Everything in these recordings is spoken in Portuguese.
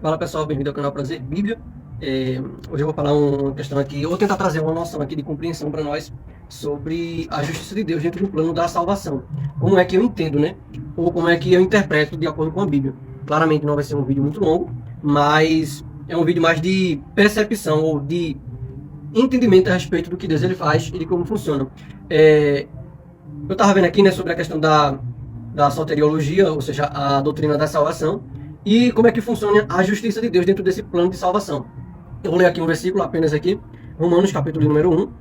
Fala pessoal, bem-vindo ao canal Prazer Bíblia. Hoje eu vou falar uma questão aqui, ou tentar trazer uma noção aqui de compreensão para nós sobre a justiça de Deus dentro do plano da salvação. Como é que eu entendo, né? Ou como é que eu interpreto de acordo com a Bíblia. Claramente não vai ser um vídeo muito longo, mas é um vídeo mais de percepção ou de entendimento a respeito do que Deus ele faz e de como funciona. Eu estava vendo aqui, né, sobre a questão da soteriologia, ou seja, a doutrina da salvação, e como é que funciona a justiça de Deus dentro desse plano de salvação. Eu vou ler aqui um versículo apenas aqui, Romanos capítulo de número 1,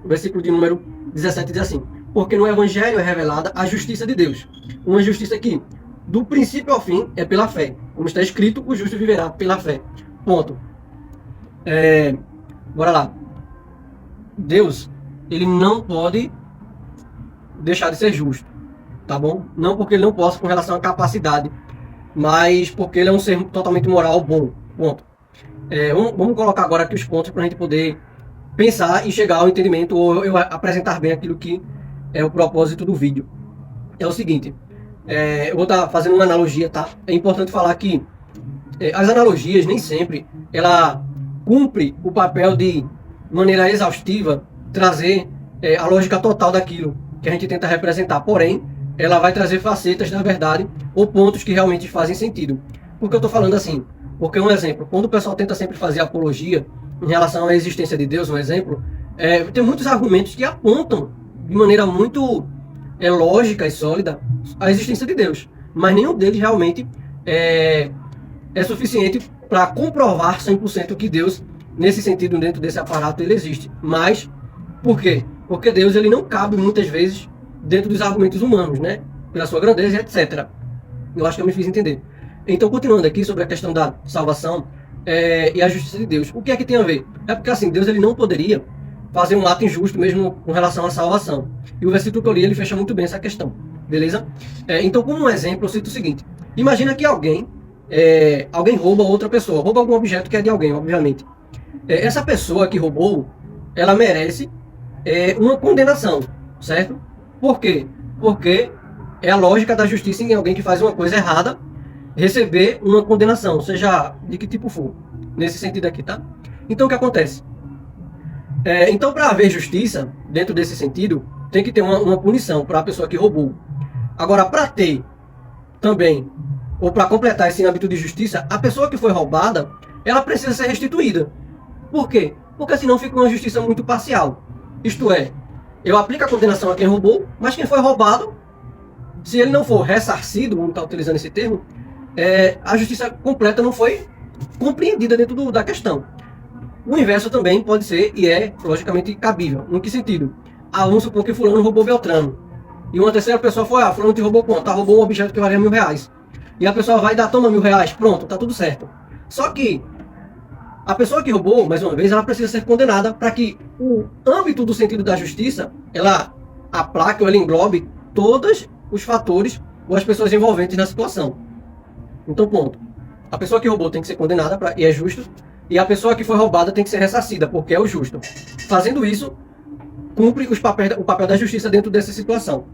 versículo de número 17 diz assim: porque no Evangelho é revelada a justiça de Deus, uma justiça que, do princípio ao fim, é pela fé. Como está escrito, o justo viverá pela fé. Ponto. Bora lá. Deus, ele não pode deixar de ser justo, tá bom? Não porque ele não possa com relação à capacidade, mas porque ele é um ser totalmente moral bom. Ponto. Vamos colocar agora aqui os pontos para a gente poder pensar e chegar ao entendimento, ou eu apresentar bem aquilo que é o propósito do vídeo. É o seguinte, eu vou estar fazendo uma analogia, tá? É importante falar que as analogias nem sempre ela cumpre o papel de maneira exaustiva trazer a lógica total daquilo que a gente tenta representar, porém ela vai trazer facetas da verdade ou pontos que realmente fazem sentido. Por que eu estou falando assim? Porque, um exemplo, quando o pessoal tenta sempre fazer apologia em relação à existência de Deus, um exemplo, tem muitos argumentos que apontam de maneira muito lógica e sólida a existência de Deus, mas nenhum deles realmente é suficiente para comprovar 100% que Deus, nesse sentido, dentro desse aparato, ele existe. Mas, por quê? Porque Deus ele não cabe muitas vezes dentro dos argumentos humanos, né? Pela sua grandeza, etc. Eu acho que eu me fiz entender. Então, continuando aqui sobre a questão da salvação e a justiça de Deus. O que é que tem a ver? É porque, assim, Deus ele não poderia fazer um ato injusto mesmo com relação à salvação. E o versículo que eu li, ele fecha muito bem essa questão. Beleza? Então, como um exemplo, eu cito o seguinte. Imagina que alguém rouba outra pessoa. Rouba algum objeto que é de alguém, obviamente. Essa pessoa que roubou, ela merece uma condenação, certo? Por quê? Porque é a lógica da justiça em alguém que faz uma coisa errada receber uma condenação, seja de que tipo for. Nesse sentido aqui, tá? Então o que acontece? Então, para haver justiça, dentro desse sentido, tem que ter uma punição para a pessoa que roubou. Agora, para ter também, ou para completar esse âmbito de justiça, a pessoa que foi roubada, ela precisa ser restituída. Por quê? Porque senão fica uma justiça muito parcial. Isto é, eu aplico a condenação a quem roubou, mas quem foi roubado, se ele não for ressarcido, vamos estar utilizando esse termo, a justiça completa não foi compreendida dentro da questão. O inverso também pode ser e é logicamente cabível. Em que sentido? Vamos supor que fulano roubou Beltrano. E uma terceira pessoa foi, fulano te roubou quanto? Roubou um objeto que valia R$1.000. E a pessoa vai dar, toma R$1.000, pronto, tá tudo certo. Só que a pessoa que roubou, mais uma vez, ela precisa ser condenada para que o âmbito do sentido da justiça, ela aplaque ou ela englobe todos os fatores ou as pessoas envolventes na situação. Então, ponto. A pessoa que roubou tem que ser condenada, e é justo, e a pessoa que foi roubada tem que ser ressarcida, porque é o justo. Fazendo isso, cumpre o papel da justiça dentro dessa situação.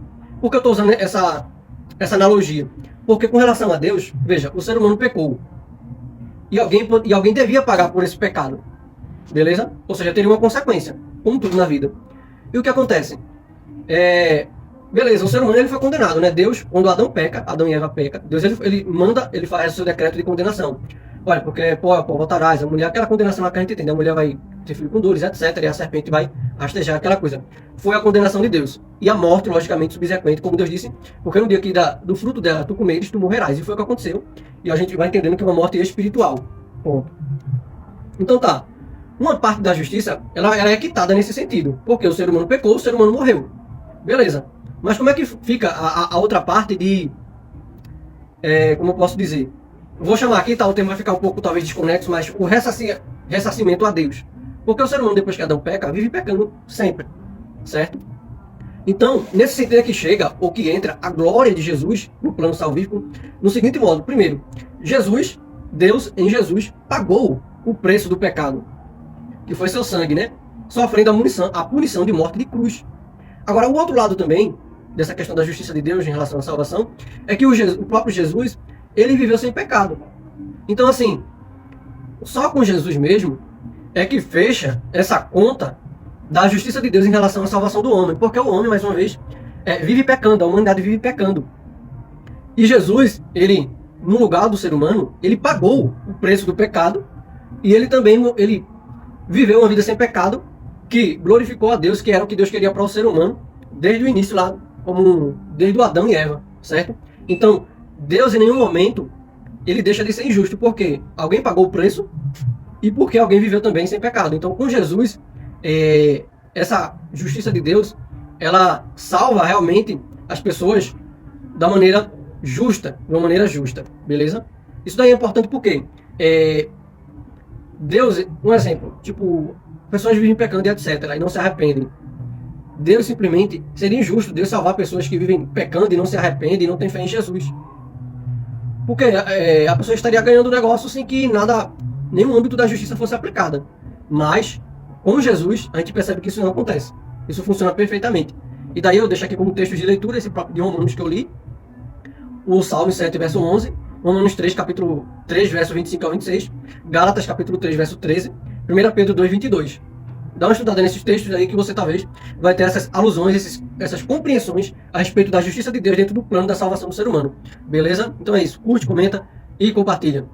Por que eu estou usando essa analogia? Porque com relação a Deus, veja, o ser humano pecou. E alguém devia pagar por esse pecado. Beleza? Ou seja, teria uma consequência, como tudo na vida. E o que acontece? Beleza, o ser humano ele foi condenado, né? Deus, quando Adão e Eva pecam, Deus ele faz o seu decreto de condenação. Olha, porque pó voltarás, a mulher, aquela condenação que a gente tem, a mulher vai ter filho com dores, etc. E a serpente vai rastejar aquela coisa. Foi a condenação de Deus. E a morte, logicamente, subsequente, como Deus disse, porque no dia que do fruto dela tu comeres, tu morrerás. E foi o que aconteceu. E a gente vai entendendo que é uma morte espiritual. Ponto. Então tá. Uma parte da justiça, ela é quitada nesse sentido. Porque o ser humano pecou, o ser humano morreu. Beleza. Mas como é que fica a outra parte de... como eu posso dizer? Vou chamar aqui, tá? O termo vai ficar um pouco talvez desconexo, mas o ressarcimento a Deus. Porque o ser humano, depois que Adão peca, vive pecando sempre. Certo? Então, nesse sentido é que chega, ou que entra, a glória de Jesus no plano salvífico, no seguinte modo. Primeiro, Deus em Jesus pagou o preço do pecado, que foi seu sangue, né? Sofrendo a punição de morte de cruz. Agora, o outro lado também, dessa questão da justiça de Deus em relação à salvação, é que o próprio Jesus, ele viveu sem pecado. Então, assim, só com Jesus mesmo é que fecha essa conta da justiça de Deus em relação à salvação do homem. Porque o homem, mais uma vez, vive pecando, a humanidade vive pecando. E Jesus, ele, no lugar do ser humano, ele pagou o preço do pecado e ele também viveu uma vida sem pecado que glorificou a Deus, que era o que Deus queria para o ser humano desde o início lá, desde o Adão e Eva, certo? Então, Deus em nenhum momento ele deixa de ser injusto, porque alguém pagou o preço e porque alguém viveu também sem pecado. Então, com Jesus, essa justiça de Deus, ela salva realmente as pessoas da maneira justa, de uma maneira justa, beleza? Isso daí é importante porque Deus, um exemplo, tipo, pessoas vivem pecando e etc, e não se arrependem. Deus simplesmente, seria injusto Deus salvar pessoas que vivem pecando e não se arrependem e não têm fé em Jesus. Porque a pessoa estaria ganhando o negócio sem que nenhum âmbito da justiça fosse aplicada. Mas, com Jesus, a gente percebe que isso não acontece. Isso funciona perfeitamente. E daí eu deixo aqui como texto de leitura, esse próprio de Romanos que eu li, o Salmo 7, verso 11, Romanos 3, capítulo 3, verso 25 ao 26, Gálatas, capítulo 3, verso 13, 1 Pedro 2, 22. Dá uma estudada nesses textos aí que você talvez vai ter essas alusões, essas compreensões a respeito da justiça de Deus dentro do plano da salvação do ser humano. Beleza? Então é isso. Curte, comenta e compartilha.